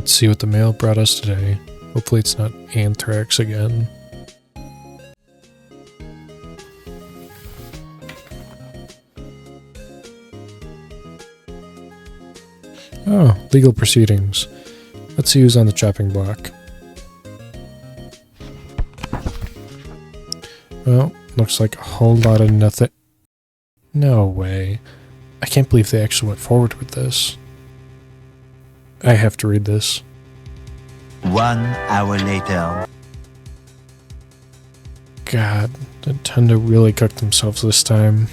Let's see what the mail brought us today. Hopefully it's not anthrax again. Oh, legal proceedings. Let's see who's on the chopping block. Well, looks like a whole lot of nothing. No way. I can't believe they actually went forward with this. I have to read this. 1 hour later. God, Nintendo really cooked themselves this time.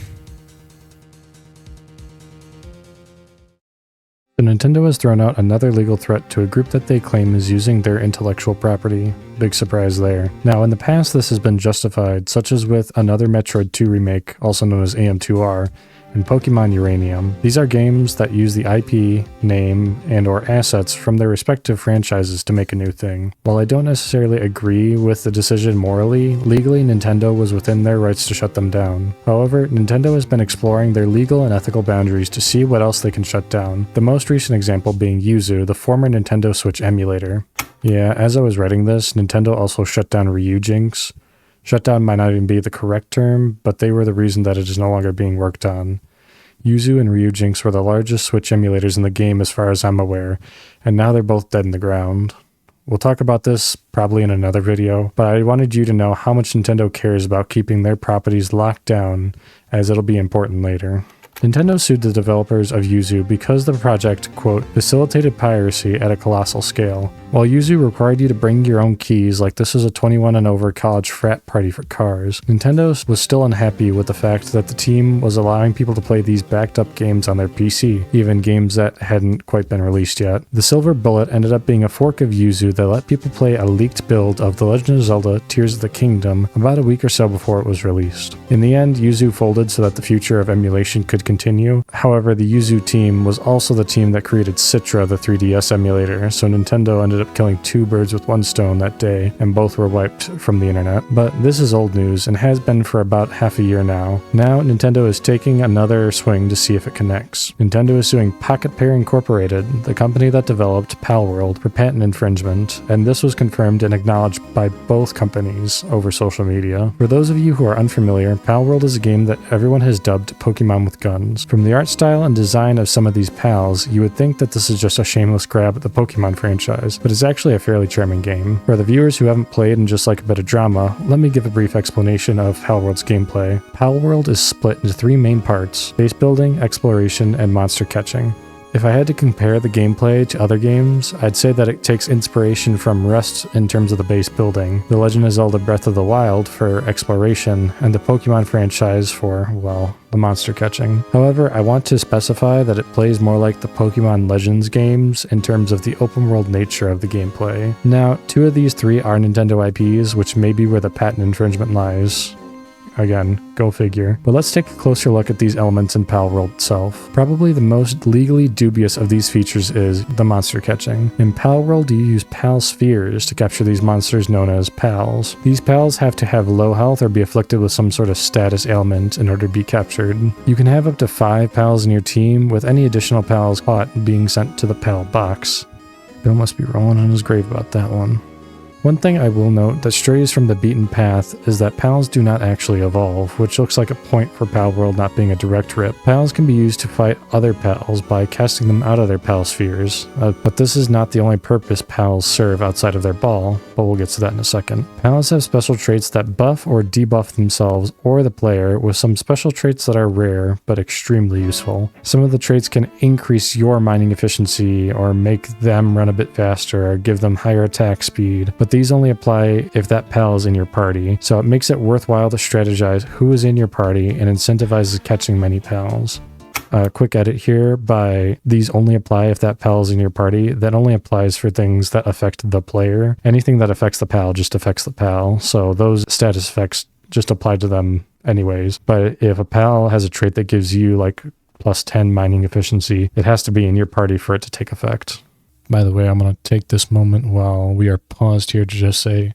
So Nintendo has thrown out another legal threat to a group that they claim is using their intellectual property. Big surprise there. Now, in the past, this has been justified, such as with another Metroid 2 remake, also known as AM2R, and Pokemon Uranium. These are games that use the IP, name, and or assets from their respective franchises to make a new thing. While I don't necessarily agree with the decision morally, legally Nintendo was within their rights to shut them down. However, Nintendo has been exploring their legal and ethical boundaries to see what else they can shut down. The most recent example being Yuzu, the former Nintendo Switch emulator. Yeah, as I was writing this, Nintendo also shut down Ryujinx. Shutdown might not even be the correct term, but they were the reason that it is no longer being worked on. Yuzu and Ryujinx were the largest Switch emulators in the game as far as I'm aware, and now they're both dead in the ground. We'll talk about this probably in another video, but I wanted you to know how much Nintendo cares about keeping their properties locked down, as it'll be important later. Nintendo sued the developers of Yuzu because the project, quote, facilitated piracy at a colossal scale. While Yuzu required you to bring your own keys like this is a 21 and over college frat party for cars, Nintendo was still unhappy with the fact that the team was allowing people to play these backed up games on their PC, even games that hadn't quite been released yet. The Silver Bullet ended up being a fork of Yuzu that let people play a leaked build of The Legend of Zelda Tears of the Kingdom about a week or so before it was released. In the end, Yuzu folded so that the future of emulation could continue. However, the Yuzu team was also the team that created Citra, the 3DS emulator, so Nintendo ended up killing two birds with one stone that day, and both were wiped from the internet. But this is old news, and has been for about half a year now. Now, Nintendo is taking another swing to see if it connects. Nintendo is suing Pocket Pair Incorporated, the company that developed Palworld, for patent infringement, and this was confirmed and acknowledged by both companies over social media. For those of you who are unfamiliar, Palworld is a game that everyone has dubbed Pokemon with guns. From the art style and design of some of these pals, you would think that this is just a shameless grab at the Pokemon franchise, but it's actually a fairly charming game. For the viewers who haven't played and just like a bit of drama, let me give a brief explanation of Palworld's gameplay. Palworld is split into three main parts: base building, exploration, and monster catching. If I had to compare the gameplay to other games, I'd say that it takes inspiration from Rust in terms of the base building, The Legend of Zelda Breath of the Wild for exploration, and the Pokemon franchise for, well, the monster catching. However, I want to specify that it plays more like the Pokemon Legends games in terms of the open world nature of the gameplay. Now, two of these three are Nintendo IPs, which may be where the patent infringement lies. Again, go figure. But let's take a closer look at these elements in Palworld itself. Probably the most legally dubious of these features is the monster catching. In Palworld, you use Pal spheres to capture these monsters known as Pals. These Pals have to have low health or be afflicted with some sort of status ailment in order to be captured. You can have up to 5 Pals in your team, with any additional Pals caught being sent to the Pal box. Bill must be rolling on his grave about that one. One thing I will note that strays from the beaten path is that Pals do not actually evolve, which looks like a point for Palworld not being a direct rip. Pals can be used to fight other Pals by casting them out of their Pal spheres, but this is not the only purpose Pals serve outside of their ball, but we'll get to that in a second. Pals have special traits that buff or debuff themselves or the player, with some special traits that are rare but extremely useful. Some of the traits can increase your mining efficiency or make them run a bit faster or give them higher attack speed, but these only apply if that Pal is in your party, so it makes it worthwhile to strategize who is in your party and incentivizes catching many Pals. Quick edit here by these only apply if that Pal is in your party. That only applies for things that affect the player. Anything that affects the Pal just affects the Pal, so those status effects just apply to them anyways. But if a Pal has a trait that gives you like plus 10 mining efficiency, it has to be in your party for it to take effect. By the way, I'm going to take this moment while we are paused here to just say,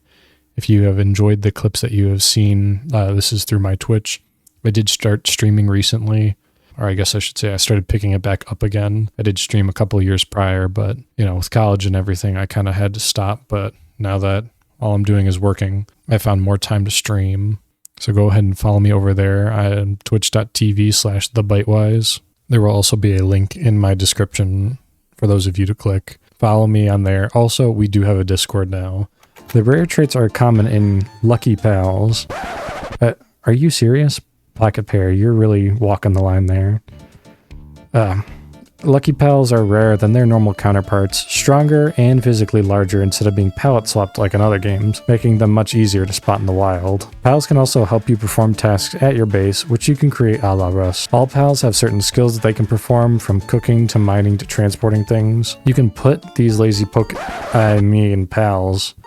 if you have enjoyed the clips that you have seen, this is through my Twitch. I did start streaming recently. or I guess I should say I started picking it back up again. I did stream a couple years prior, but with college and everything, I kind of had to stop. But now that all I'm doing is working, I found more time to stream. So go ahead and follow me over there on twitch.tv/thebytewise. There will also be a link in my description for those of you to click. Follow me on there. Also, we do have a Discord now. The rare traits are common in Lucky Pals. Are you serious? Pocket Pair, you're really walking the line there. Lucky Pals are rarer than their normal counterparts, stronger and physically larger instead of being palette swapped like in other games, making them much easier to spot in the wild. Pals can also help you perform tasks at your base, which you can create a la Rust. All pals have certain skills that they can perform, from cooking to mining to transporting things. You can put these lazy pals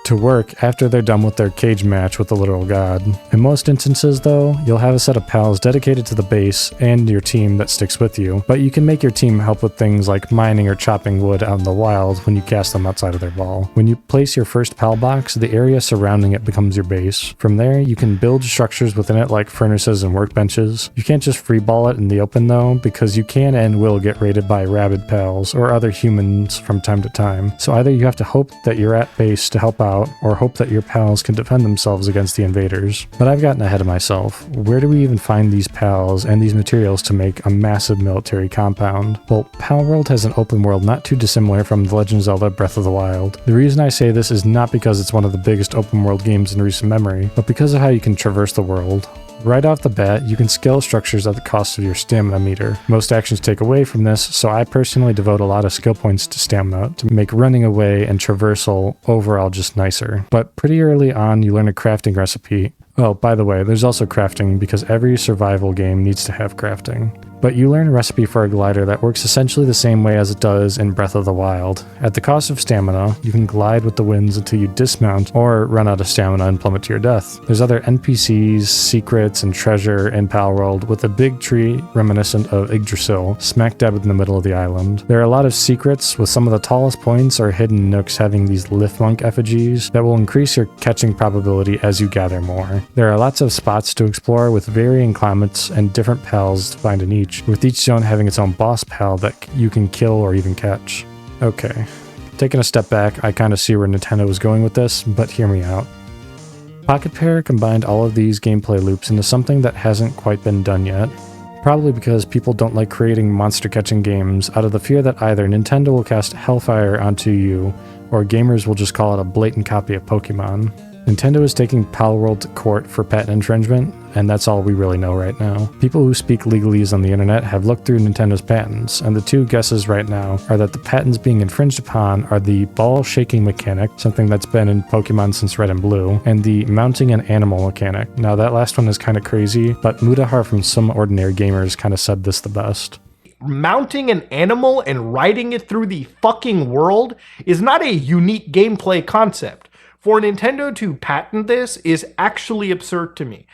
to work after they're done with their cage match with the literal god. In most instances though, you'll have a set of pals dedicated to the base and your team that sticks with you, but you can make your team help with things like mining or chopping wood out in the wild when you cast them outside of their ball. When you place your first pal box, the area surrounding it becomes your base. From there, you can build structures within it like furnaces and workbenches. You can't just freeball it in the open though, because you can and will get raided by rabid pals or other humans from time to time. So either you have to hope that you're at base to help out, or hope that your pals can defend themselves against the invaders. But I've gotten ahead of myself. Where do we even find these pals and these materials to make a massive military compound? Well, Palworld has an open world not too dissimilar from The Legend of Zelda Breath of the Wild. The reason I say this is not because it's one of the biggest open world games in recent memory, but because of how you can traverse the world. Right off the bat, you can scale structures at the cost of your stamina meter. Most actions take away from this, so I personally devote a lot of skill points to stamina to make running away and traversal overall just nicer. But pretty early on, you learn a crafting recipe. Oh, by the way, there's also crafting because every survival game needs to have crafting. But you learn a recipe for a glider that works essentially the same way as it does in Breath of the Wild. At the cost of stamina, you can glide with the winds until you dismount or run out of stamina and plummet to your death. There's other NPCs, secrets, and treasure in Palworld, with a big tree reminiscent of Yggdrasil smack dab in the middle of the island. There are a lot of secrets, with some of the tallest points or hidden nooks having these Liflunk effigies that will increase your catching probability as you gather more. There are lots of spots to explore with varying climates and different pals to find in each, with each zone having its own boss pal that you can kill or even catch. Okay, taking a step back, I kind of see where Nintendo was going with this, but hear me out. Pocket Pair combined all of these gameplay loops into something that hasn't quite been done yet. Probably because people don't like creating monster catching games out of the fear that either Nintendo will cast hellfire onto you, or gamers will just call it a blatant copy of Pokemon. Nintendo is taking Palworld to court for patent infringement, and that's all we really know right now. People who speak legalese on the internet have looked through Nintendo's patents, and the two guesses right now are that the patents being infringed upon are the ball shaking mechanic, something that's been in Pokemon since Red and Blue, and the mounting an animal mechanic. Now that last one is kind of crazy, but Mudahar from Some Ordinary Gamers kind of said this the best. Mounting an animal and riding it through the fucking world is not a unique gameplay concept. For Nintendo to patent this is actually absurd to me.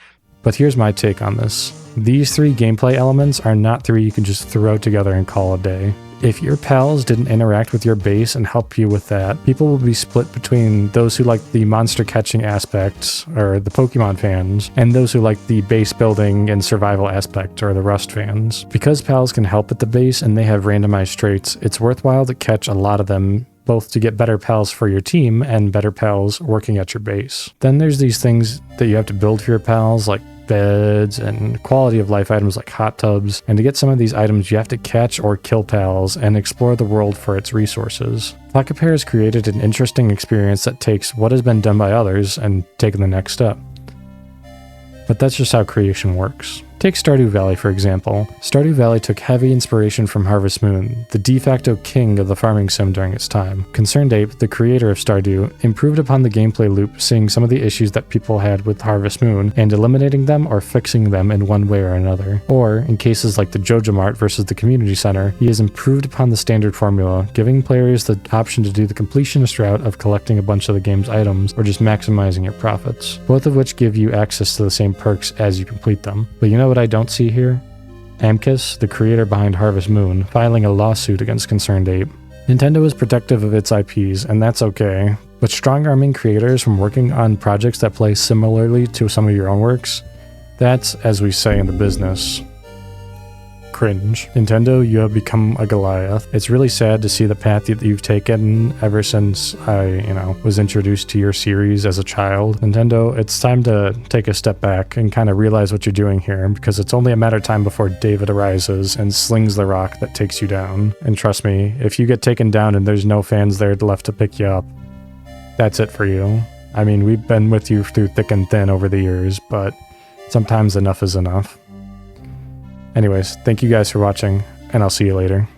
But here's my take on this. These three gameplay elements are not three you can just throw together and call a day. If your pals didn't interact with your base and help you with that, people will be split between those who like the monster catching aspects, or the Pokemon fans, and those who like the base building and survival aspect, or the Rust fans. Because pals can help at the base and they have randomized traits, it's worthwhile to catch a lot of them, both to get better pals for your team and better pals working at your base. Then there's these things that you have to build for your pals, like beds and quality of life items like hot tubs, and to get some of these items you have to catch or kill pals and explore the world for its resources. Pocket Pair has created an interesting experience that takes what has been done by others and taken the next step. But that's just how creation works. Take Stardew Valley for example. Stardew Valley took heavy inspiration from Harvest Moon, the de facto king of the farming sim during its time. Concerned Ape, the creator of Stardew, improved upon the gameplay loop, seeing some of the issues that people had with Harvest Moon and eliminating them or fixing them in one way or another. Or, in cases like the Joja Mart versus the Community Center, he has improved upon the standard formula, giving players the option to do the completionist route of collecting a bunch of the game's items or just maximizing your profits, both of which give you access to the same perks as you complete them. But you know what I don't see here? Amicus, the creator behind Harvest Moon, filing a lawsuit against Concerned Ape. Nintendo is protective of its IPs, and that's okay, but strong-arming creators from working on projects that play similarly to some of your own works, that's, as we say in the business, cringe. Nintendo, you have become a Goliath. It's really sad to see the path that you've taken ever since I, was introduced to your series as a child. Nintendo, it's time to take a step back and kind of realize what you're doing here, because it's only a matter of time before David arises and slings the rock that takes you down. And trust me, if you get taken down and there's no fans there left to pick you up, that's it for you. I mean, we've been with you through thick and thin over the years, but sometimes enough is enough. Anyways, thank you guys for watching, and I'll see you later.